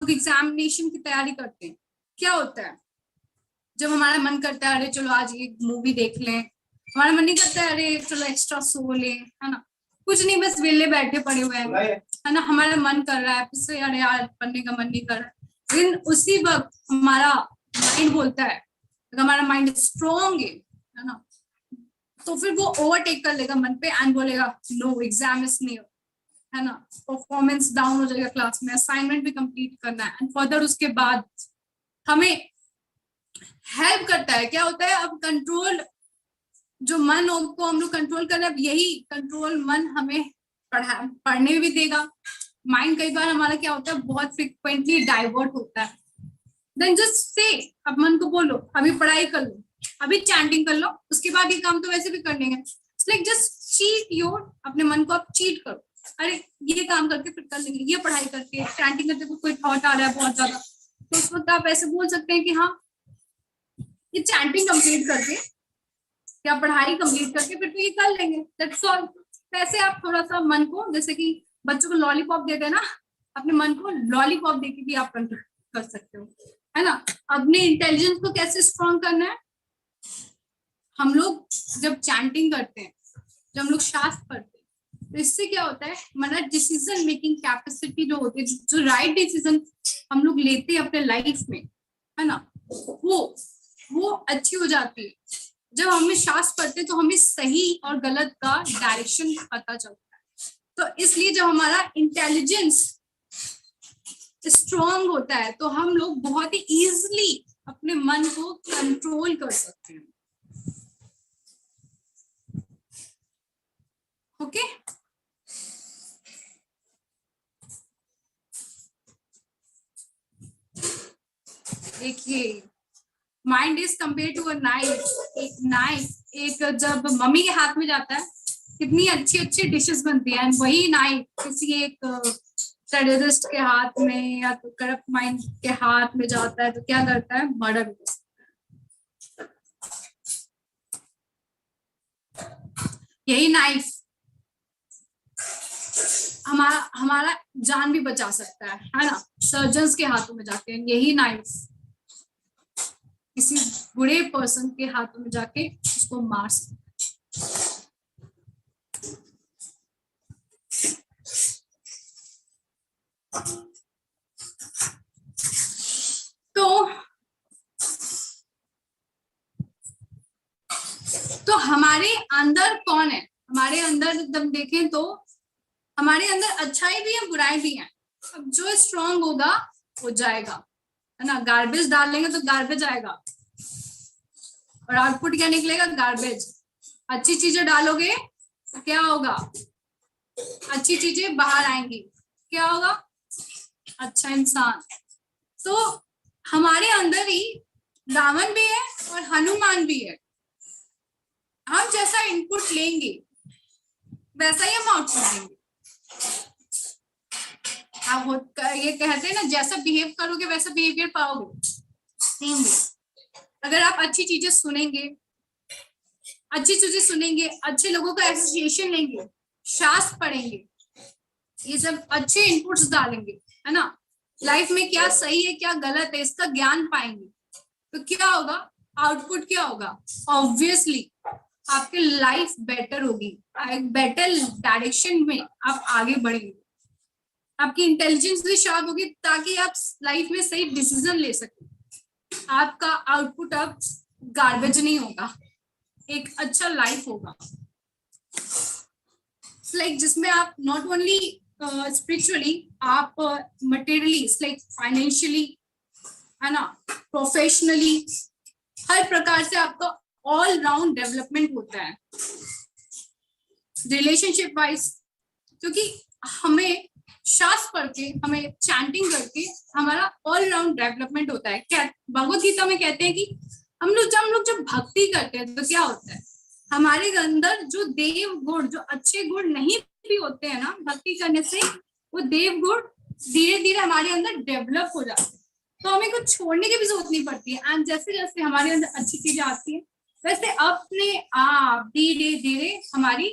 लोग एग्जामिनेशन की तैयारी करते हैं, क्या होता है जब हमारा मन करता है अरे चलो आज ये मूवी देख लें, हमारा मन नहीं करता है अरे चलो एक्स्ट्रा सो लें, है ना, कुछ नहीं बस वेले बैठे पड़े हुए हैं, है ना, हमारा मन कर रहा है फिर अरे यार पढ़ने का मन नहीं कर रहा है, लेकिन उसी वक्त हमारा माइंड बोलता है, हमारा माइंड स्ट्रॉन्ग है ना, तो फिर वो ओवरटेक कर लेगा मन पे एंड बोलेगा नो एग्जाम इज नियर, है ना, परफॉर्मेंस डाउन हो जाएगा क्लास में, असाइनमेंट भी कंप्लीट करना है एंड फर्दर उसके बाद हमें हेल्प करता है, क्या होता है अब कंट्रोल, जो मन को हम लोग कंट्रोल कर रहे हैं, यही कंट्रोल मन हमें पढ़ने में भी देगा। माइंड कई बार हमारा क्या होता है बहुत फ्रिक्वेंटली डाइवर्ट होता है, देन जस्ट से अब मन को बोलो अभी पढ़ाई कर लो, अभी चैंटिंग कर लो, उसके बाद ये काम तो वैसे भी कर लेंगे, लाइक जस्ट चीट योर, अपने मन को आप चीट करो, अरे ये काम करके फिर कर लेंगे, ये पढ़ाई करके चैंटिंग करते कोई थॉट आ रहा है बहुत ज्यादा, तो उस वक्त आप ऐसे बोल सकते हैं कि हाँ ये चैंटिंग कंप्लीट करके या पढ़ाई कंप्लीट करके फिर तो ये कर लेंगे, दैट्स ऑल। वैसे आप थोड़ा सा मन को, जैसे कि बच्चों को लॉलीपॉप देते हैं ना, अपने मन को लॉलीपॉप देके भी आप कंट्रोल कर सकते हो, है ना। अपने इंटेलिजेंस को कैसे स्ट्रॉन्ग करना है, हम लोग जब चैंटिंग करते हैं, जब हम लोग शास्त्र पढ़ते हैं, तो इससे क्या होता है हमारा डिसीजन मेकिंग कैपेसिटी जो होती है, जो राइट डिसीजन हम लोग लेते हैं अपने लाइफ में, है ना, वो अच्छी हो जाती है। जब हमें शास्त्र पढ़ते हैं तो हमें सही और गलत का डायरेक्शन पता चलता है, तो इसलिए जब हमारा इंटेलिजेंस स्ट्रॉन्ग होता है तो हम लोग बहुत ही इजीली अपने मन को कंट्रोल कर सकते हैं। ओके देखिए, mind is compare to a knife. एक नाइफ एक जब मम्मी के हाथ में जाता है कितनी अच्छी अच्छी डिशेस बनती है, वही नाइफ किसी एक टेररिस्ट के हाथ में या तो करप्ट माइंड के हाथ में जाता है तो क्या करता है, मर्डर। यही नाइफ हमारा जान भी बचा सकता है ना, सर्जन्स के हाथों में जाके यही नाइफ किसी बुरे पर्सन के हाथों में जाके उसको मार सकता है। तो हमारे अंदर कौन है, हमारे अंदर जब देखें तो हमारे अंदर अच्छाई भी है बुराई भी है। अब जो स्ट्रांग होगा वो जाएगा, है ना, गार्बेज डालेंगे तो गार्बेज आएगा और आउटपुट क्या निकलेगा, गार्बेज। अच्छी चीजें डालोगे तो क्या होगा, अच्छी चीजें बाहर आएंगी, क्या होगा, अच्छा इंसान। तो हमारे अंदर ही रावण भी है और हनुमान भी है। हम जैसा इनपुट लेंगे वैसा ही हम आउटपुट देंगे। आप ये कहते हैं ना, जैसा बिहेव करोगे वैसा बिहेवियर पाओगे, सेम वे अगर आप अच्छी चीजें सुनेंगे, अच्छे लोगों का एसोसिएशन लेंगे, शास्त्र पढ़ेंगे, ये सब अच्छे इनपुट्स डालेंगे, है ना, लाइफ में क्या सही है क्या गलत है इसका ज्ञान पाएंगे, तो क्या होगा, आउटपुट क्या होगा, ऑब्वियसली आपकी लाइफ बेटर होगी, एक बेटर डायरेक्शन में आप आगे बढ़ेंगे, आपकी इंटेलिजेंस भी शार्प होगी ताकि आप लाइफ में सही डिसीजन ले सके। आपका आउटपुट अब गार्बेज नहीं होगा, एक अच्छा लाइफ होगा, लाइक जिसमें आप नॉट ओनली स्पिरिचुअली, आप मटेरियली लाइक फाइनेंशियली, है ना, प्रोफेशनली, हर प्रकार से आपका ऑल राउंड डेवलपमेंट होता है। रिलेशनशिप वाइज, क्योंकि हमें शास्त्र पढ़ के, हमें चैंटिंग करके हमारा ऑल राउंड डेवलपमेंट होता है। क्या भगवत गीता में कहते हैं कि हम लोग जब भक्ति करते हैं तो क्या होता है, हमारे अंदर जो देव गुण, जो अच्छे गुण नहीं भी होते हैं ना, भक्ति करने से वो देव गुण धीरे धीरे हमारे अंदर डेवलप हो जाते हैं, तो हमें कुछ छोड़ने की भी जरूरत नहीं पड़ती है। एंड जैसे जैसे हमारे अंदर अच्छी चीजें आती है वैसे अपने आप धीरे धीरे हमारी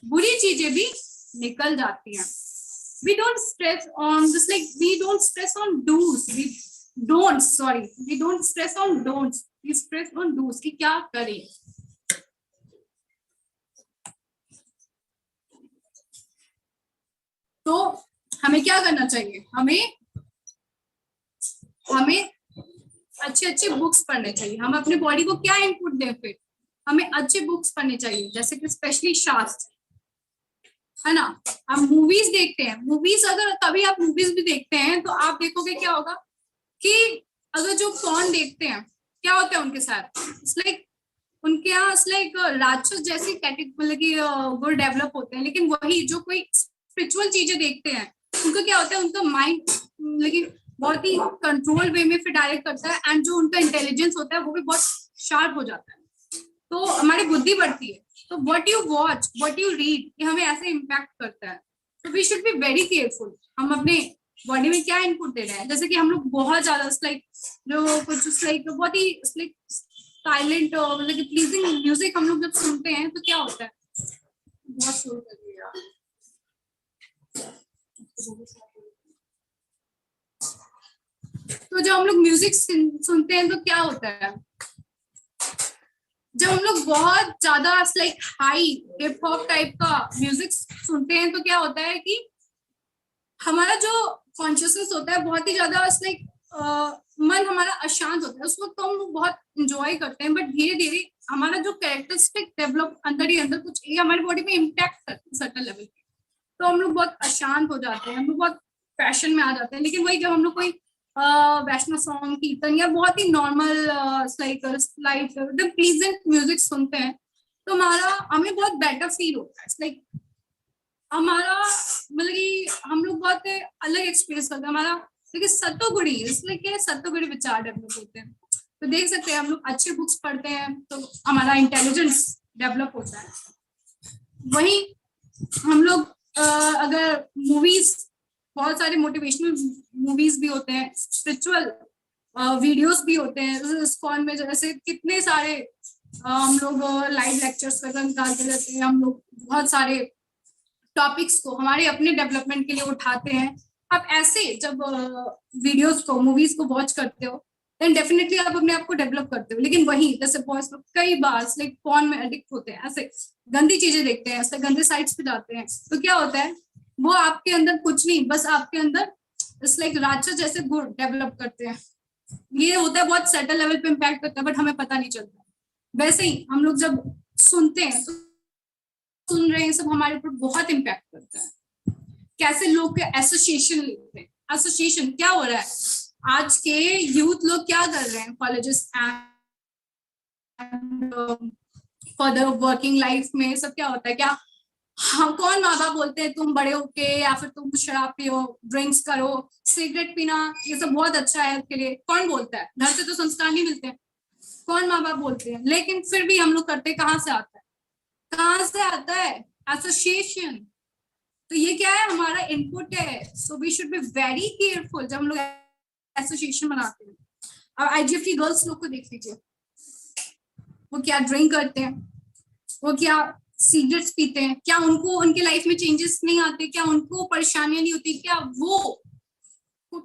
बुरी चीजें भी निकल जाती हैं। we don't stress on this, like we don't stress on do's, we don't stress on don'ts, we stress on do's कि क्या करें. तो हमें क्या करना चाहिए, हमें अच्छे अच्छे बुक्स पढ़ने चाहिए. हम अपने बॉडी को क्या इनपुट दें, फिर हमें अच्छे बुक्स पढ़ने चाहिए, जैसे कि स्पेशली शास्त्र, है ना. हम मूवीज देखते हैं, मूवीज अगर कभी आप मूवीज भी देखते हैं तो आप देखोगे क्या होगा कि अगर जो कौन देखते हैं क्या होता है उनके साथ, इट्स लाइक उनके यहाँ इट्स लाइक राक्षस जैसी कैटेगरी की गुण डेवलप होते हैं. लेकिन वही जो कोई स्पिरिचुअल चीजें देखते हैं उनका क्या होता है, उनका माइंड लेकिन बहुत ही कंट्रोल वे में फिर डायरेक्ट करता है, एंड जो उनका इंटेलिजेंस होता है वो भी बहुत शार्प हो जाता है. तो हमारी बुद्धि बढ़ती है. तो what you watch, what you read, ये हमें ऐसे इम्पैक्ट करता है. तो we should be very careful हम अपने बॉडी में क्या इनपुट दे रहे हैं. जैसे कि हम लोग बहुत ज्यादा लाइक जो कुछ लाइक बहुत ही लाइक साइलेंट मतलब प्लीजिंग म्यूजिक हम लोग जब सुनते हैं तो क्या होता है, बहुत शोर कर रही है यार. तो जब हम लोग म्यूजिक सुनते हैं तो क्या होता है, जब हम लोग बहुत ज्यादा like high hip hop type का म्यूजिक सुनते हैं तो क्या होता है कि हमारा जो कॉन्शियसनेस होता है बहुत ही ज्यादा लाइक मन हमारा अशांत होता है. उस वक्त तो हम लोग बहुत इंजॉय करते हैं, बट धीरे धीरे हमारा जो कैरेक्टरिस्टिक डेवलप अंदर ही अंदर कुछ ये हमारी बॉडी में इम्पैक्ट करते हैं सर्टेन लेवल पे. तो हम लोग बहुत अशांत हो जाते हैं, हम लोग बहुत पैशन में आ जाते हैं. लेकिन वही जब हम लोग कोई वैष्णव सॉन्ग, कीर्तन या बहुत ही नॉर्मल लाइक एकदम प्लीजेंट म्यूजिक सुनते हैं तो हमें बहुत बेटर फील होता है. लाइक हमारा मतलब कि हम लोग बहुत अलग एक्सपीरियंस करते हैं हमारा. देखिए सत्तोगुणी इसलिए क्या सत्तोगुणी विचार डेवलप होते हैं. तो देख सकते हैं हम लोग अच्छे बुक्स पढ़ते हैं तो हमारा इंटेलिजेंस डेवलप होता है. वही हम लोग अगर मूवीज, बहुत सारे मोटिवेशनल मूवीज भी होते हैं, स्पिरिचुअल वीडियोस भी होते हैं. इस्कॉन में जैसे कितने सारे हम लोग लाइव लेक्चर्स वगैरह निकालते रहते हैं. हम लोग बहुत सारे टॉपिक्स को हमारे अपने डेवलपमेंट के लिए उठाते हैं. आप ऐसे जब वीडियोस को, मूवीज को वॉच करते हो देन डेफिनेटली आप अपने आप को डेवलप करते हो. लेकिन वही जैसे बॉयज लोग कई बार लाइक फोन में एडिक्ट होते हैं, ऐसे गंदी चीजें देखते हैं, ऐसे गंदे साइट्स पे जाते हैं. तो क्या होता है वो आपके अंदर कुछ नहीं, बस आपके अंदर इट्स लाइक राक्षस जैसे गुण डेवलप करते हैं. ये होता है बहुत सेटल लेवल पे इम्पैक्ट करता है बट हमें पता नहीं चलता. वैसे ही हम लोग जब सुनते हैं तो सुन रहे हैं सब हमारे ऊपर बहुत इम्पैक्ट करता है. कैसे लोग के एसोसिएशन लेते हैं, एसोसिएशन क्या हो रहा है, आज के यूथ लोग क्या कर रहे हैं colleges and for working life में सब क्या होता है, क्या हाँ कौन माँ बाप बोलते हैं तुम बड़े होके या फिर तुम शराब पियो, ड्रिंक्स करो, सिगरेट पीना ये सब बहुत अच्छा है आपके लिए. कौन बोलता है, घर से तो संस्कार नहीं मिलते हैं, कौन माँ बाप बोलते हैं. लेकिन फिर भी हम लोग करते, कहाँ से आता है, कहाँ से आता है, एसोसिएशन. तो ये क्या है, हमारा इनपुट है. So we should be very careful जब हम लोग एसोसिएशन बनाते हैं. अब आईजीएफ की गर्ल्स लोग को देख लीजिए, वो क्या ड्रिंक करते हैं, वो क्या सिगरेट्स पीते हैं, क्या उनको उनके लाइफ में चेंजेस नहीं आते, क्या उनको परेशानियां नहीं होती, क्या वो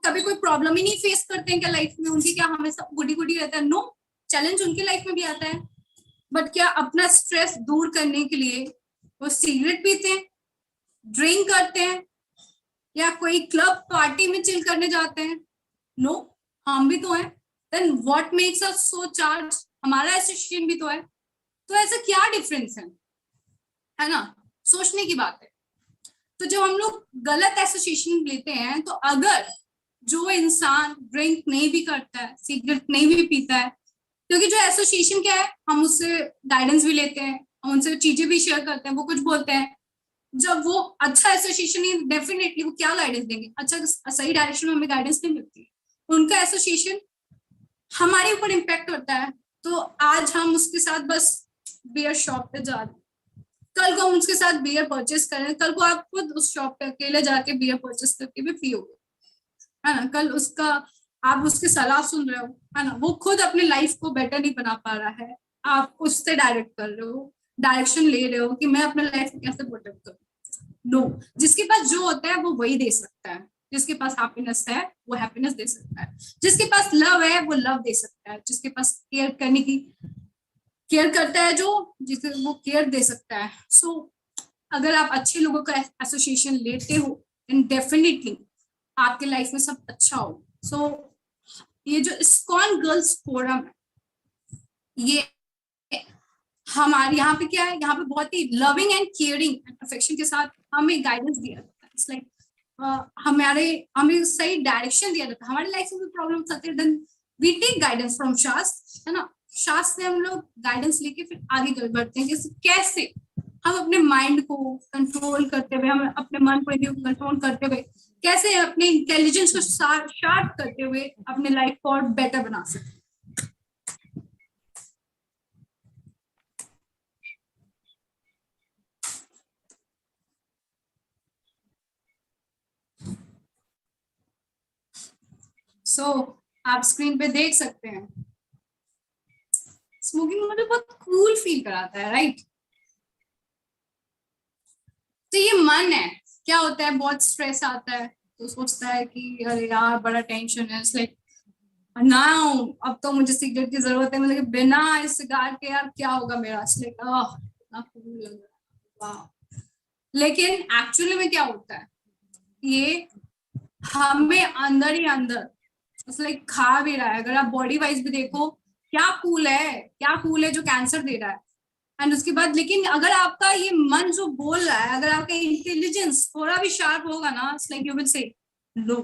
कभी कोई प्रॉब्लम ही नहीं फेस करते हैं क्या लाइफ में, उनकी क्या हमेशा गुडी गुडी रहता है. नो, चैलेंज उनकी लाइफ में भी आता है. बट क्या अपना स्ट्रेस दूर करने के लिए वो सिगरेट पीते हैं, ड्रिंक करते हैं, या कोई क्लब पार्टी में चिल करने जाते हैं? नो, हम भी तो हैं. Then what makes us so charge, हमारा एसोसिएशन भी तो है. तो ऐसा क्या डिफरेंस है ना, सोचने की बात है. तो जब हम लोग गलत एसोसिएशन लेते हैं तो अगर जो इंसान ड्रिंक नहीं भी करता है, सिगरेट नहीं भी पीता है, क्योंकि जो एसोसिएशन क्या है, हम उससे गाइडेंस भी लेते हैं, हम उनसे चीजें भी शेयर करते हैं, वो कुछ बोलते हैं. जब वो अच्छा एसोसिएशन है डेफिनेटली वो क्या गाइडेंस देंगे, अच्छा सही डायरेक्शन में हमें गाइडेंस नहीं मिलती. उनका एसोसिएशन हमारे ऊपर इम्पैक्ट करता है. तो आज हम उसके साथ बस बियर शॉप पे जा रहे हैं, कल को हम उसके साथ बियर परचेस करें, कल को आप खुद उस शॉप पे अकेले जाके बियर परचेस करके भी पियोगे, है ना. कल उसका आप उसकी सलाह सुन रहे हो, है ना, वो खुद अपने लाइफ को बेटर नहीं बना पा रहा है, आप उससे डायरेक्ट कर रहे हो, डायरेक्शन ले रहे हो कि मैं अपने लाइफ को कैसे प्रोटेक्ट करूँ. नो, जिसके पास जो होता है वो वही दे सकता है। जिसके पास हैप्पीनेस है वो हैप्पीनेस दे सकता है, जिसके पास लव है वो लव दे सकता है, जिसके पास केयर करने की केयर करता है जो, जिसे वो केयर दे सकता है। सो अगर आप अच्छे लोगों का एसोसिएशन लेते हो देन डेफिनेटली आपके लाइफ में सब अच्छा हो। सो ये जो इस्कॉन गर्ल्स फोरम है, ये हमारे यहाँ पे क्या है, यहाँ पे बहुत ही loving and caring and affection के साथ हमें गाइडेंस दिया जाता है। इट्स लाइक हमें सही डायरेक्शन दिया जाता है। हमारी लाइफ में भी प्रॉब्लम आते हैं then we take guidance from shastra, है ना। शास्त्र से हम लोग गाइडेंस लेके फिर आगे बढ़ते हैं, जैसे कैसे हम अपने माइंड को कंट्रोल करते हुए, हम अपने मन को कंट्रोल करते हुए कैसे अपने इंटेलिजेंस को शार्प करते हुए अपने लाइफ को और बेटर बना सकते। सो आप स्क्रीन पे देख सकते हैं, स्मोकिंग मुझे बहुत कूल फील कराता है, राइट। तो ये मन है, क्या होता है, बहुत स्ट्रेस आता है तो सोचता है कि अरे यार बड़ा टेंशन है, लाइक ना अब तो मुझे सिगरेट की जरूरत है, मतलब बिना इस सिगार के यार क्या होगा मेरा, लाइक ना कूल लग रहा है। लेकिन एक्चुअली में क्या होता है, ये हमें अंदर ही अंदर लाइक खा भी रहा है। अगर आप बॉडी वाइज भी देखो, क्या कूल है, क्या कूल है जो कैंसर दे रहा है। एंड उसके बाद लेकिन अगर आपका ये मन जो बोल रहा है, अगर आपका इंटेलिजेंस थोड़ा भी शार्प होगा ना, like you will say low,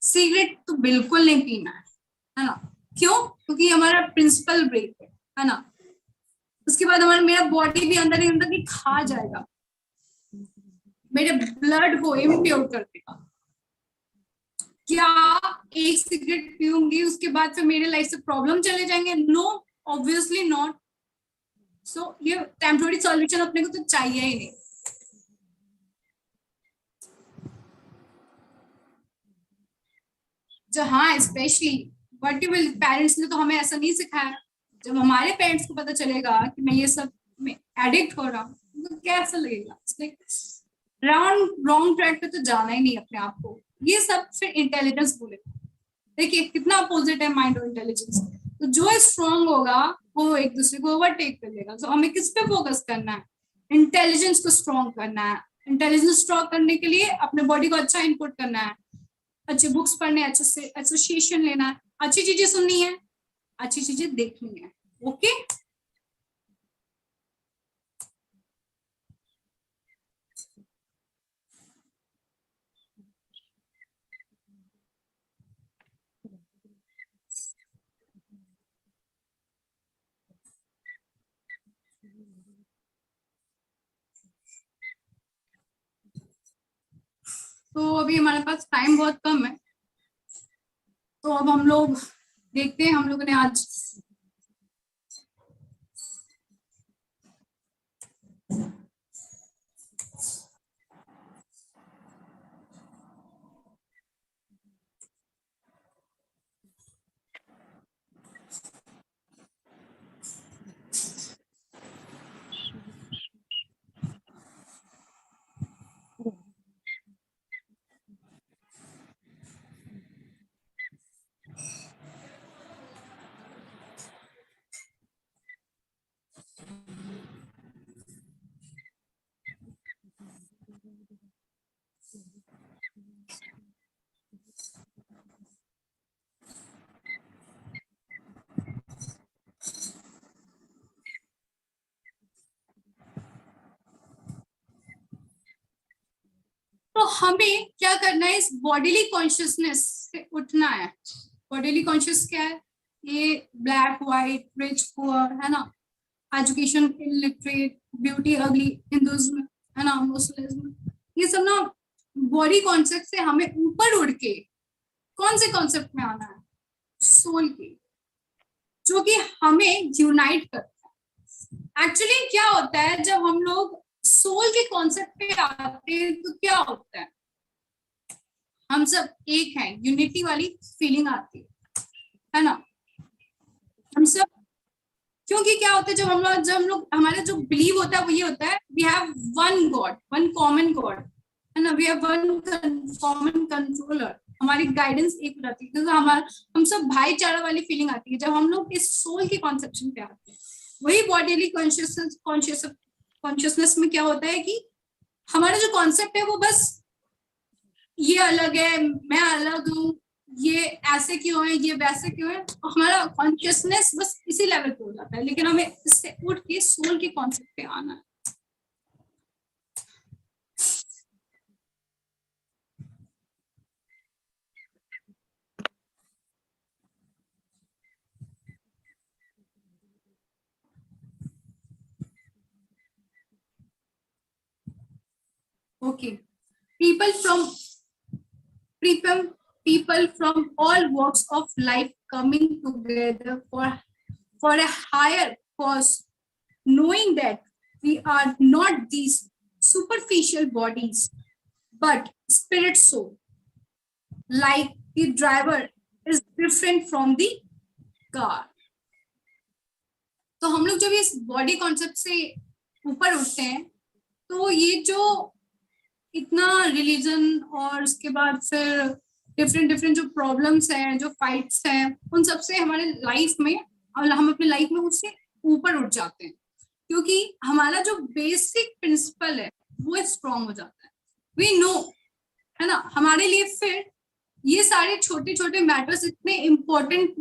cigarette तो बिल्कुल नहीं पीना है ना। क्यों? क्योंकि हमारा प्रिंसिपल ब्रेक है ना। उसके बाद हमारा मेरा बॉडी भी अंदर ही अंदर ही खा जाएगा, मेरे ब्लड को इम्प्योर कर देगा। क्या एक सिगरेट पीऊंगी उसके बाद फिर मेरे लाइफ से प्रॉब्लम चले जाएंगे? No, obviously not. सो ये टेम्पोररी सॉल्यूशन अपने को तो चाहिए ही नहीं। जो हाँ स्पेशली वर्टिबल पेरेंट्स ने तो हमें ऐसा नहीं सिखाया। जब हमारे पेरेंट्स को पता चलेगा कि मैं ये सब में एडिक्ट हो रहा हूँ तो कैसा लगेगा। राउंड रॉन्ग ट्रैक पे तो जाना ही नहीं अपने आप को। ये सब फिर इंटेलिजेंस बोलेगा। देखिए कितना अपोजिट है माइंड और इंटेलिजेंस। तो जो स्ट्रॉन्ग होगा वो एक दूसरे को ओवरटेक कर लेगा। तो हमें किस पे फोकस करना है? इंटेलिजेंस को स्ट्रॉन्ग करना है। इंटेलिजेंस स्ट्रॉन्ग करने के लिए अपने बॉडी को अच्छा इनपुट करना है, अच्छे बुक्स पढ़ने, अच्छे से एसोसिएशन लेना है, अच्छी चीजें सुननी है, अच्छी चीजें देखनी है। ओके, तो अभी हमारे पास टाइम बहुत कम है, तो अब हम लोग देखते हैं। हम लोगों ने आज तो हमें क्या करना है, इस बॉडीली कॉन्शियसनेस से उठना है। बॉडीली कॉन्शियस क्या है? ये ब्लैक व्हाइट रिच पुअर, है ना, एजुकेशन इलिटरेट, ब्यूटी अगली, हिंदुज्म, है ना, मुस्लिम, ये सब ना बॉडी कॉन्सेप्ट से हमें ऊपर उड़ के कौन से कॉन्सेप्ट में आना है? सोल के, जो कि हमें यूनाइट करता है। एक्चुअली क्या होता है जब हम लोग सोल के कॉन्सेप्ट पे आते हैं तो क्या होता है, हम सब एक हैं, यूनिटी वाली फीलिंग आती है ना। हम सब क्योंकि क्या होता है जब हम लोग हमारा जो बिलीव होता है वो ये होता है, we have one God, one common God, है ना, we have one common controller, हमारी गाइडेंस एक रहती है, तो हमारा हम सब भाईचारा वाली फीलिंग आती है जब हम लोग इस सोल के कॉन्सेप्शन पे आते हैं। वही बॉडीली कॉन्शियसनेस में क्या होता है कि हमारा जो कॉन्सेप्ट है वो बस ये अलग है, मैं अलग हूँ, ये ऐसे क्यों है, ये वैसे क्यों है, हमारा कॉन्शियसनेस बस इसी लेवल पे हो जाता है, लेकिन हमें इससे उठ के सोल के कॉन्सेप्ट पे आना है। Okay, people from people people from all walks of life coming together for a higher cause, knowing that we are not these superficial bodies but spirit soul, like the driver is different from the car. तो हम लोग जब इस body concept से ऊपर उठते हैं, तो ये जो इतना रिलीजन और उसके बाद फिर डिफरेंट डिफरेंट जो प्रॉब्लम्स हैं, जो फाइट्स हैं, उन सब से हमारे लाइफ में, और हम अपनी लाइफ में उससे ऊपर उठ जाते हैं, क्योंकि हमारा जो बेसिक प्रिंसिपल है वो स्ट्रॉन्ग हो जाता है। वी नो, है ना, हमारे लिए फिर ये सारे छोटे छोटे मैटर्स इतने इम्पोर्टेंट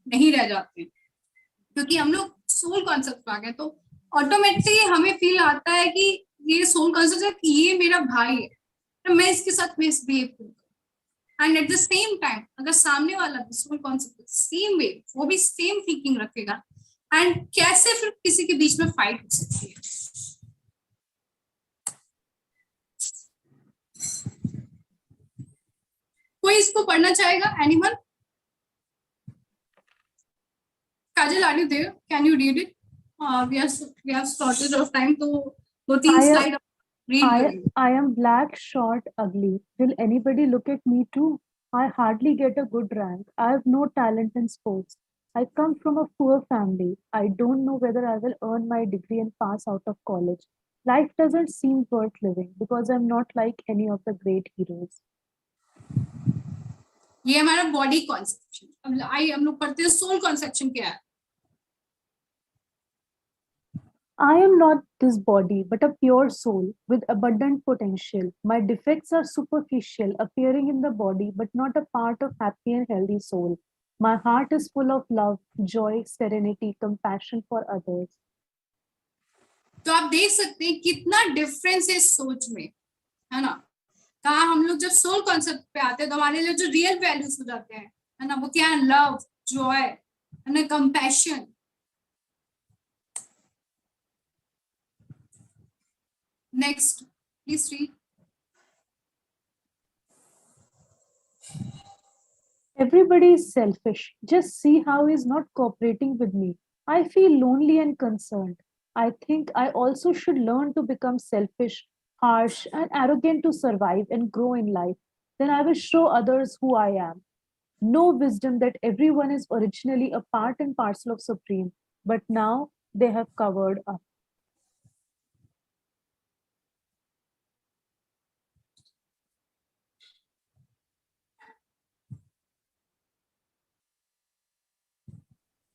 नहीं रह जाते, क्योंकि हम लोग सोल कॉन्सेप्ट आ गए, तो ऑटोमेटिकली हमें फील आता है कि ये सोल कॉन्सेप्ट है कि ये मेरा भाई है, तो मैं इसके साथ मिसबिहेव करूँ। And at the same time अगर सामने वाला भी सोल कॉन्सेप्ट सेम वे, वो भी सेम थिंकिंग रखेगा, एंड कैसे फिर किसी के बीच में फाइट हो सकती है। कोई इसको पढ़ना चाहेगा? Animal? Kajal, are you there? Can you read it? we have shortage of time, तो दो तीन I am स्लाइड रीड करेंगे। I am black, short, ugly. Will anybody look at me too? I hardly get a good rank. I have no talent in sports. I come from a poor family. I don't know whether I will earn my degree and pass out of college. Life doesn't seem worth living because I'm not like any of the great heroes. ये हमारा body conception. अब आई हम लोग पढ़ते हैं soul conception क्या है। I am not this body, but a pure soul with abundant potential. My defects are superficial, appearing in the body, but not a part of happy and healthy soul. My heart is full of love, joy, serenity, compassion for others. तो आप देख सकते हैं कितना difference है इस सोच में, है ना। कहा हम लोग जब सोल कॉन्सेप्ट पे आते हैं तो हमारे लिए जो रियल वैल्यूज हो जाते हैं, है ना, वो क्या है? लव, जॉय, है ना, compassion. Next please read. Everybody is selfish. Just see how he's not cooperating with me. I feel lonely and concerned. I think I also should learn to become selfish, harsh, and arrogant to survive and grow in life. Then I will show others who I am. No wisdom that everyone is originally a part and parcel of Supreme, but now they have covered up.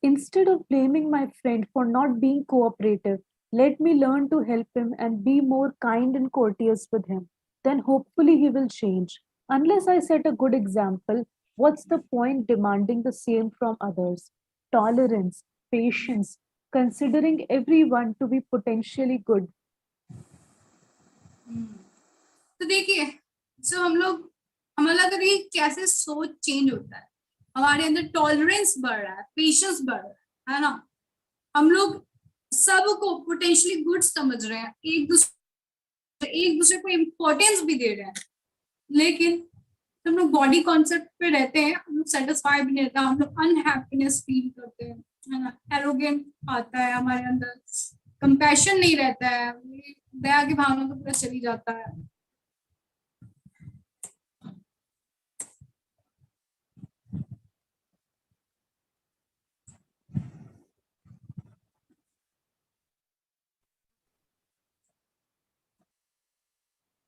Instead of blaming my friend for not being cooperative, let me learn to help him and be more kind and courteous with him. Then hopefully he will change. Unless I set a good example, what's the point demanding the same from others? Tolerance, patience, considering everyone to be potentially good. तो देखिए, जो हम लोग, हमारा अगर ये कैसे सोच चेंज होता है, हमारे अंदर टॉलरेंस बढ़ रहा है, पेशेंस बढ़ रहा है ना, हम लोग सबको पोटेंशियली गुड समझ रहे हैं, एक दूसरे को इम्पोर्टेंस भी दे रहे हैं, लेकिन हम लोग बॉडी कॉन्सेप्ट पे रहते हैं, हम लोग सेटिस्फाई भी नहीं रहता, हम लोग अनहैप्पीनेस फील करते हैं, है ना, एरोगेंट आता है हमारे अंदर, कंपैशन नहीं रहता है, दया की भावना तो पूरा चली जाता है।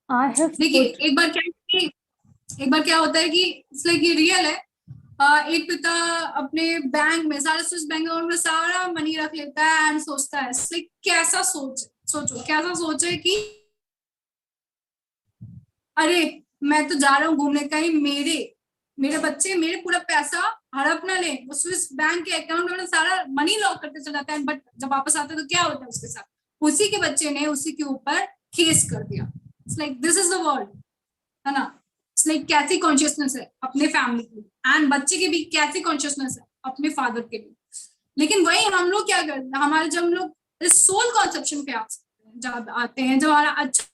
I have देखिए put एक बार क्या होता है कि इट्स लाइक ये रियल है। एक पिता अपने बैंक में सारा स्विस बैंक अकाउंट में सारा मनी रख लेता है एंड सोचता है लाइक कैसा सोचो कैसा सोचे कि अरे मैं तो जा रहा हूँ घूमने, कहीं मेरे मेरे बच्चे मेरे पूरा पैसा हड़प ना ले। वो स्विस बैंक के अकाउंट में सारा मनी लॉक करके चला जाता है, बट जब वापस आता है तो क्या होता है उसके साथ, उसी के बच्चे ने उसी के ऊपर केस कर दिया। It's like this is the world, है ना। इट्स लाइक कैसी कॉन्शियसनेस है अपने फैमिली की, एंड बच्चे की भी कैसी कॉन्शियसनेस है अपने फादर के लिए। लेकिन वही हम लोग क्या करते हैं, हमारे जब हम लोग इस सोल कॉन्सेप्शन पे जब आते हैं, जब हमारा अच्छा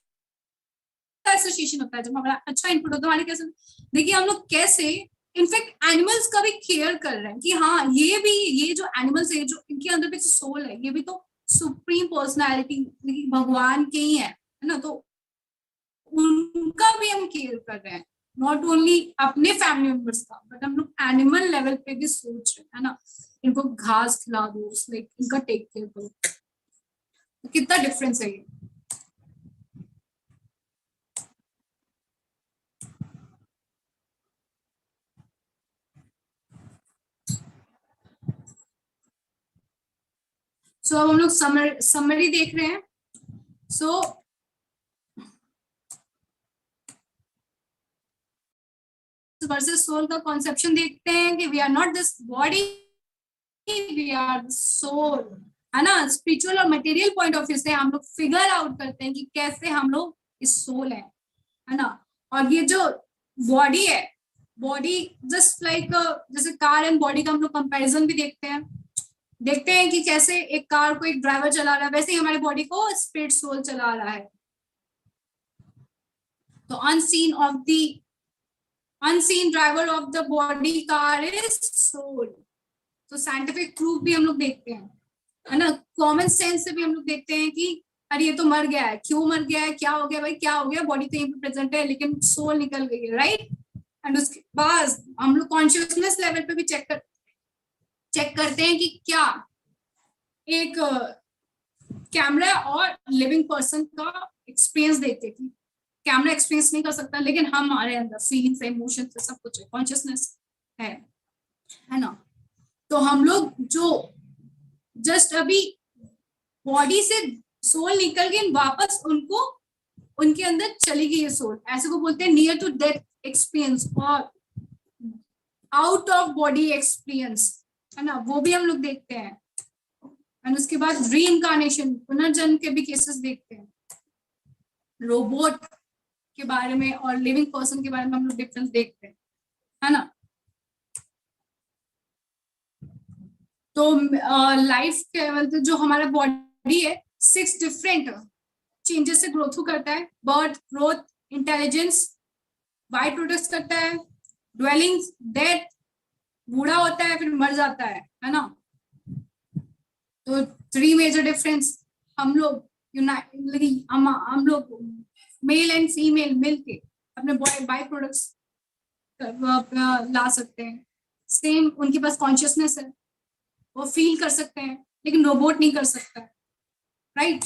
एसोसिएशन होता है, जब हमारा अच्छा इनपुट होता है हमारे कैसे, देखिए हम लोग कैसे इनफैक्ट एनिमल्स का भी केयर कर रहे हैं कि हाँ ये भी, ये जो एनिमल्स है जो इनके अंदर भी सोल है, ये भी तो सुप्रीम पर्सनालिटी भगवान के ही है ना। तो उनका भी हम केयर कर रहे हैं, नॉट ओनली अपने फैमिली मेंबर्स का, बट हम लोग एनिमल लेवल पे भी सोच रहे हैं ना। इनको घास खिला दो, लाइक इनका टेक केयर करो, तो कितना डिफरेंस है ये। सो अब हम लोग समरी देख रहे हैं। सो वर्सेस सोल का कॉन्सेप्शन देखते हैं कि we are not this body, we are soul, है ना। स्पिरिचुअल और मटेरियल पॉइंट ऑफ व्यू से हम लोग फिगर आउट करते हैं कि कैसे हम लोग इस सोल है ना। और ये जो बॉडी है, बॉडी जस्ट लाइक जैसे कार एंड बॉडी का हम लोग कंपैरिजन भी देखते हैं कि कैसे एक कार को एक ड्राइवर चला रहा है, वैसे ही हमारे बॉडी को स्पिरिट सोल चला रहा है। तो unseen driver of the body car is soul. तो साइंटिफिक प्रूफ भी हम लोग देखते हैं, है ना। कॉमन सेंस से भी हम लोग देखते हैं कि अरे ये तो मर गया है, क्यों मर गया है, क्या हो गया भाई, क्या हो गया, बॉडी तो यहीं पे प्रेजेंट है लेकिन सोल निकल गई है, राइट। एंड उसके बाद हम लोग कॉन्शियसनेस लेवल पे भी चेक करते हैं कि क्या एक कैमरा और लिविंग पर्सन का एक्सपीरियंस देखते हैं कि कैमरा एक्सपीरियंस नहीं कर सकता, लेकिन हमारे अंदर फीलिंग्स है, इमोशंस है, सब कुछ है, कॉन्शियसनेस है ना। तो हम लोग जो जस्ट अभी बॉडी से सोल निकल गई, वापस उनके अंदर चली गई है सोल, ऐसे को बोलते हैं नियर टू डेथ एक्सपीरियंस और आउट ऑफ बॉडी एक्सपीरियंस, है ना। वो भी हम लोग देखते हैं। एंड उसके बाद री इनकारनेशन, पुनर्जन्म के भी केसेस देखते हैं। रोबोट के बारे में और लिविंग पर्सन के बारे में हम लोग डिफरेंस देखते हैं, है ना। तो लाइफ के मतलब जो हमारा बॉडी है 6 डिफरेंट चेंजेस से ग्रो थ्रू करता है। Birth, growth, intelligence, by products करता है, ड्वेलिंग, डेथ, बूढ़ा होता है फिर मर जाता है ना। तो 3 मेजर डिफरेंस हम लोग हम लोग मेल एंड फीमेल मिलके अपने बाई प्रोडक्ट्स ला सकते हैं। सेम उनके पास कॉन्शियसनेस है, वो फील कर सकते हैं, लेकिन रोबोट नहीं कर सकता, राइट।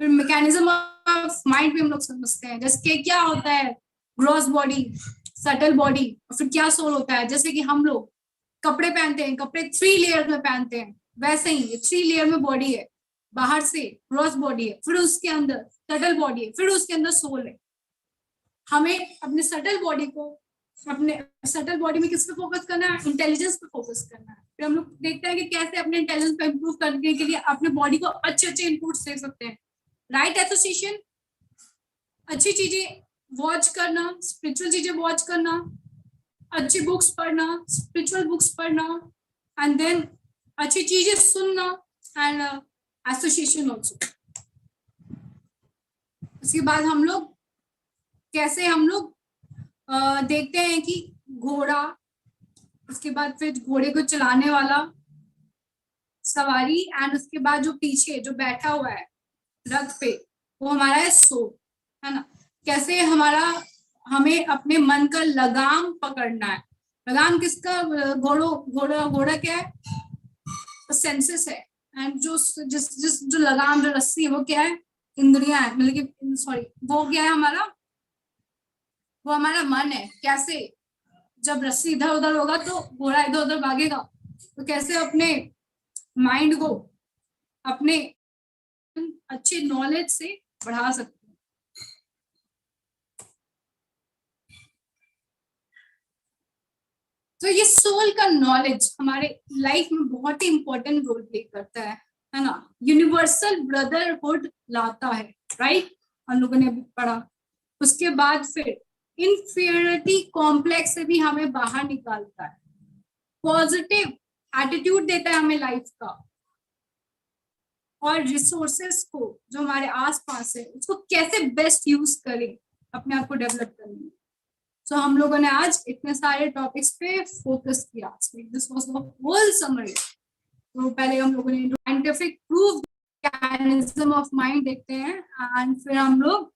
फिर मैकेनिज्म ऑफ माइंड भी हम लोग समझते हैं, जैसे कि क्या होता है ग्रॉस बॉडी, सटल बॉडी, और फिर क्या सोल होता है। जैसे कि हम लोग कपड़े पहनते हैं, कपड़े 3 लेयर में पहनते हैं, वैसे ही 3 लेयर में बॉडी है, बाहर से ग्रॉस बॉडी है, फिर उसके अंदर सटल बॉडी है, फिर उसके अंदर सोल है। हमें अपने सटल बॉडी को, अपने सटल बॉडी में किस पे फोकस करना है, इंटेलिजेंस पे फोकस करना है। फिर हम लोग देखते हैं कि कैसे अपने इंटेलिजेंस पे इंप्रूव करने के लिए अपने बॉडी को अच्छे इनपुट्स दे सकते हैं। राइट एसोसिएशन, अच्छी चीजें वॉच करना, स्पिरिचुअल चीजें वॉच करना, अच्छी बुक्स पढ़ना, स्पिरिचुअल बुक्स पढ़ना, एंड देन अच्छी चीजें सुनना, एंड एसोसिएशन ऑल्सो। उसके बाद हम लोग कैसे हम लोग देखते हैं कि घोड़ा, उसके बाद फिर घोड़े को चलाने वाला सवारी, एंड उसके बाद जो पीछे जो बैठा हुआ है रथ पे, वो हमारा है सोल, है ना। कैसे हमें अपने मन का लगाम पकड़ना है। लगाम किसका, घोड़ा क्या है, सेंसेस है। एंड जो लगाम, जो रस्सी है वो क्या है, इंद्रियां है, मतलब कि सॉरी, वो क्या है हमारा, वो हमारा मन है। कैसे, जब रस्सी इधर उधर होगा तो घोड़ा इधर उधर भागेगा, तो कैसे अपने माइंड को अपने अच्छे नॉलेज से बढ़ा सकते हैं। तो ये सोल का नॉलेज हमारे लाइफ में बहुत ही इंपॉर्टेंट रोल प्ले करता है ना। यूनिवर्सल ब्रदरहुड लाता है, राइट, हम लोगों ने अभी पढ़ा। उसके बाद फिर इनफीरियरिटी कॉम्प्लेक्स से भी हमें बाहर निकालता है, पॉजिटिव एटीट्यूड देता है हमें लाइफ का, और रिसोर्सेस को जो हमारे आसपास है उसको कैसे बेस्ट यूज करें अपने आप को डेवलप करने में। सो हम लोगों ने आज इतने सारे टॉपिक्स पे फोकस किया। This was the whole summary. तो पहले हम लोगों ने scientific proof mechanism of mind देखते हैं, एंड फिर हम लोग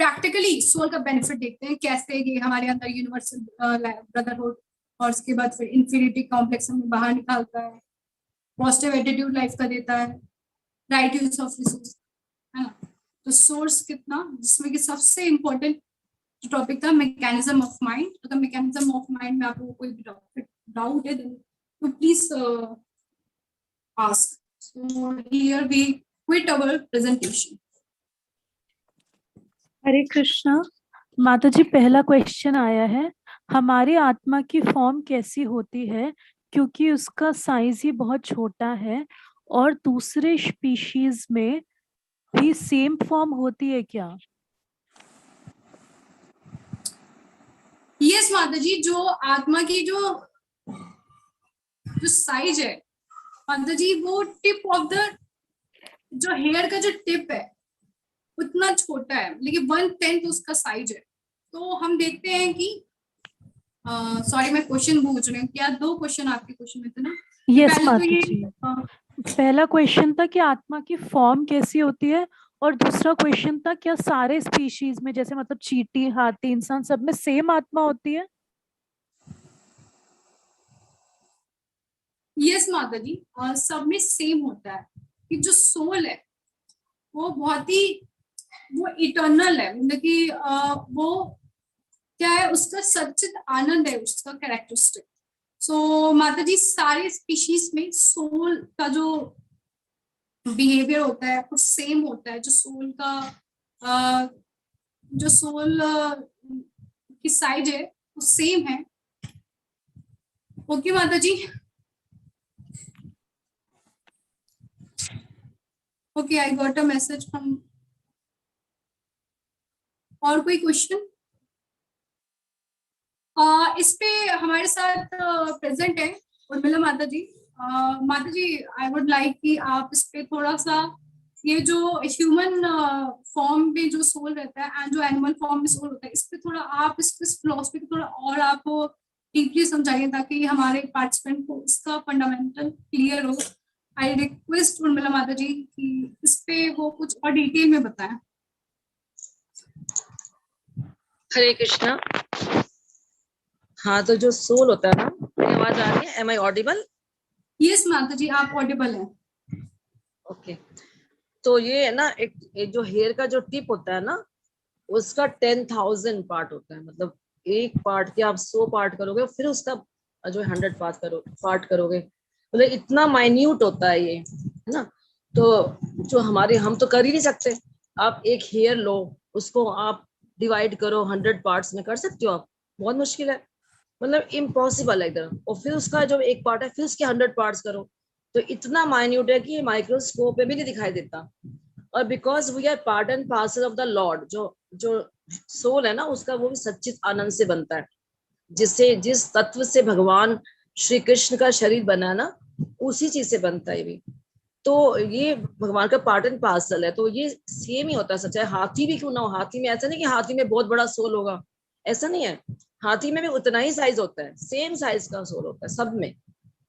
प्रैक्टिकली सोल का बेनिफिट देखते हैं, कैसे ये हमारे अंदर यूनिवर्सल ब्रदरहुड, और उसके बाद फिर इन्फिनिटी कॉम्प्लेक्स हमें बाहर निकालता है, पॉजिटिव एटीट्यूड लाइफ का देता है, राइट यूज ऑफ रिसोर्स, है ना। तो सोर्स कितना, जिसमें कि सबसे इम्पोर्टेंट जो टॉपिक था मैकेनिज्म ऑफ माइंड। अगर मैकेनिज्म ऑफ माइंड में आपको कोई भी डाउट है तो please ask. So here we quit our presentation. Hare Krishna. माता जी, पहला क्वेश्चन आया है, हमारी आत्मा की फॉर्म कैसी होती है, क्योंकि उसका साइज ही बहुत छोटा है, और दूसरे स्पीशीज में भी सेम फॉर्म होती है क्या? यस माता जी, जो आत्मा की जो साइज है माता जी, वो टिप ऑफ द, जो हेयर का जो टिप है उतना छोटा है, लेकिन 1/10 उसका साइज है। तो हम देखते हैं कि सॉरी मैं क्वेश्चन पूछ रही हूँ, क्या 2 क्वेश्चन आपके क्वेश्चन में थे ना? यस पहले तो माता ये जी, पहला क्वेश्चन था कि आत्मा की फॉर्म कैसी होती है, और दूसरा क्वेश्चन था क्या सारे स्पीशीज में, जैसे मतलब चींटी, हाथी, इंसान, सब में सेम आत्मा होती है? यस माता जी, सब में सेम होता है कि जो सोल है वो बहुत ही, वो इटर्नल है, मतलब कि वो क्या है, उसका सच्चित आनंद है उसका कैरेक्टरिस्टिक। सो माता जी, सारे स्पीशीज में सोल का जो बिहेवियर होता है वो सेम होता है। जो सोल का जो सोल की साइज है वो सेम है। ओके माता जी, okay, I got a message from. और कोई क्वेश्चन? इस पे हमारे साथ प्रेजेंट है उर्मिला माता जी। माता जी, आई वुड लाइक कि आप इस पे थोड़ा सा, ये जो ह्यूमन फॉर्म में जो सोल रहता है एंड जो एनिमल फॉर्म में सोल होता है, इस पे थोड़ा आप इस फिलॉसफी को थोड़ा और आप डीपली समझाइए, ताकि हमारे पार्टिसिपेंट को इसका फंडामेंटल क्लियर हो। आई रिक्वेस्ट उर्मिला माता जी कि इस पे वो कुछ और डिटेल में बताएं। हरे कृष्णा। हाँ, तो जो सोल होता है ना, मेरी आवाज आ रही है? M I audible? यस माता जी, आप ऑडिबल हैं। ओके। तो ये है ना, एक जो हेयर का जो टिप होता है ना, उसका 10,000 पार्ट होता है। मतलब एक पार्ट के आप 100 पार्ट करोगे, फिर उसका जो 100 पार्ट करोगे, मतलब इतना माइन्यूट होता है ये, है ना। तो जो हमारे, हम तो कर ही नहीं सकते। आप एक हेयर लो, उसको आप डिवाइड करो 100 पार्ट्स में, कर सकते हो आप? बहुत मुश्किल है, मतलब इम्पॉसिबल है एकदम। और फिर उसका जो एक पार्ट है, फिर उसके 100 पार्ट्स करो, तो इतना माइन्यूट है कि माइक्रोस्कोप में भी नहीं दिखाई देता। और because we are part and parcel of the lord, जो जो सोल है ना, उसका वो भी सच्चित आनंद से बनता है, जिससे, जिस तत्व से भगवान श्री कृष्ण का शरीर बना ना, उसी चीज से बनता है भी। तो ये भगवान का पार्ट एंड पार्सल है, तो ये सेम ही होता है। सच्चाई हाथी भी क्यों ना हो, हाथी में ऐसा नहीं कि हाथी में बहुत बड़ा सोल होगा, ऐसा नहीं है। हाथी में भी उतना ही साइज होता है, सेम साइज का सोल होता है सब में।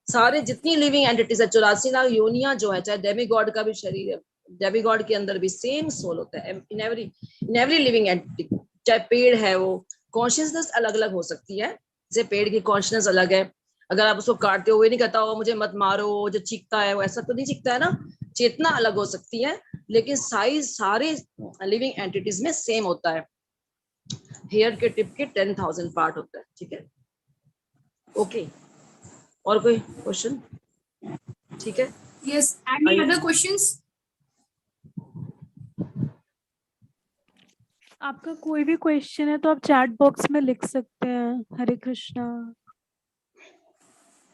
सारे जितनी लिविंग एंटिटीज है, 84 लाख योनियां जो है, चाहे डेमी गॉड का भी शरीर है, डेमी गॉड के अंदर भी सेम सोल होता है इन एवरी लिविंग एंटिटी। चाहे पेड़ है, वो कॉन्शियसनेस अलग अलग हो सकती है, जैसे पेड़ की कॉन्शियसनेस अलग है। अगर आप उसको काटते हुए नहीं कहता हो मुझे मत मारो, जो चीखता है वो ऐसा तो नहीं चीखता है ना। चेतना अलग हो सकती है, लेकिन साइज सारे लिविंग एंटिटीज में सेम होता है। हेयर के टिप के 10,000 पार्ट होता है, ठीक है। ओके, और कोई क्वेश्चन? ठीक है, Yes, any other questions? आपका कोई भी क्वेश्चन है तो आप चैट बॉक्स में लिख सकते हैं। हरे कृष्णा।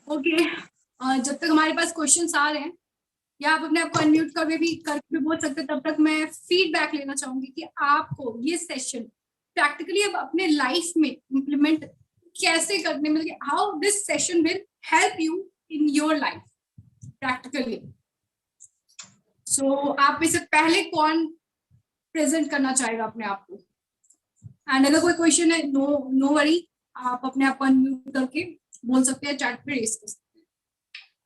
ओके, जब तक हमारे पास क्वेश्चंस आ रहे हैं या आप अपने आप को अनम्यूट करके भी बोल सकते हैं, तब तक मैं फीडबैक लेना चाहूंगी कि आपको ये सेशन प्रैक्टिकली अब अपने लाइफ में इम्प्लीमेंट कैसे करने में, how this session will help you in your life practically. So आप में से पहले कौन प्रेजेंट करना चाहेगा अपने आप को? एंड अगर कोई क्वेश्चन है, नो वरी, आप अपने आप को अनम्यूट करके बोल सकते हैं, चैट पे रेज कर सकते हैं।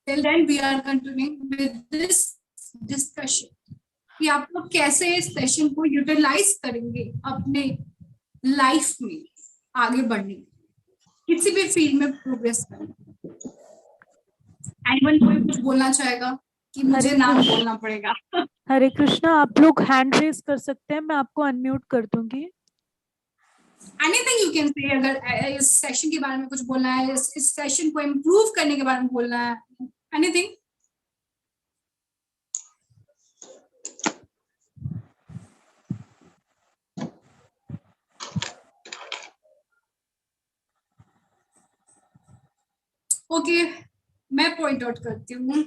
Till then we are continuing with this discussion कि आप लोग कैसे इस सेशन को यूटिलाइज करेंगे अपने लाइफ में आगे बढ़ने, किसी भी फील्ड में प्रोग्रेस करने। एनीवन कोई कुछ बोलना चाहेगा कि मुझे हरे नाम कृष्ण। बोलना पड़ेगा? हरे कृष्णा, आप लोग हैंड रेज कर सकते हैं, मैं आपको अनम्यूट कर दूंगी। एनीथिंग यू कैन से, अगर इस सेशन के बारे में कुछ बोलना है, इस सेशन को इम्प्रूव करने के बारे में बोलना है, एनीथिंग। ओके, मैं पॉइंट आउट करती हूँ।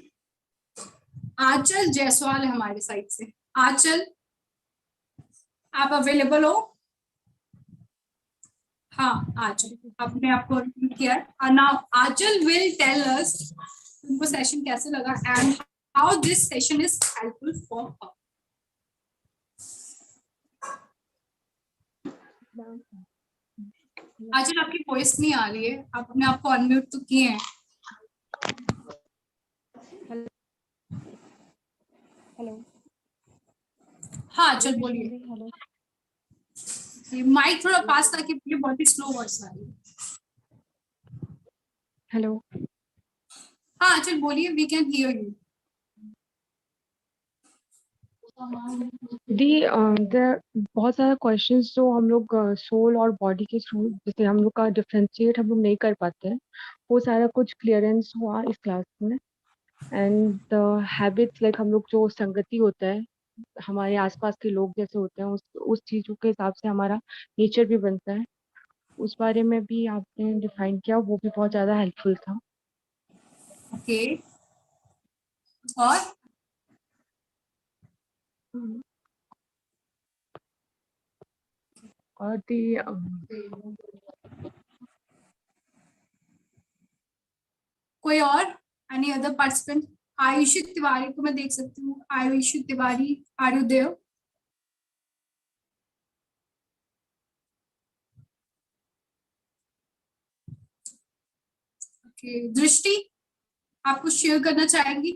आंचल जायसवाल है हमारे साइड से। आंचल, आप अवेलेबल हो? हाँ, आंचल अपने आप को अनम्यूट किया है। Now Aanchal will tell us उनको सेशन कैसे लगा and how this session is helpful for her. Aanchal, आपकी वॉइस नहीं आ रही है, आप अपने आप को अनम्यूट तो किए हैं। हेलो। हाँ, आंचल बोलिए। हेलो। माइक थोड़ा पास ताकि ये बहुत ही स्लो वॉइस आ रही है। हेलो। हाँ आंचल बोलिए, वी कैन हियर यू। दी बहुत सारे क्वेश्चंस जो हम लोग सोल और बॉडी के थ्रू, जैसे हम लोग का डिफ्रेंशिएट हम लोग नहीं कर पाते हैं, वो सारा कुछ क्लियरेंस हुआ इस क्लास में। एंड हैबिट्स, लाइक हम लोग जो संगति होता है, हमारे आसपास के लोग जैसे होते हैं, उस चीज़ों के हिसाब से हमारा नेचर भी बनता है। उस बारे में भी आपने डिफाइन किया, वो भी बहुत ज़्यादा हेल्पफुल था। ओके, और और दी कोई और? Any other participant? Ayushi Tiwari को मैं देख सकती हूँ। Ayushi Tiwari, are you there? Okay, Drishti, आप कुछ शेयर करना चाहेंगी?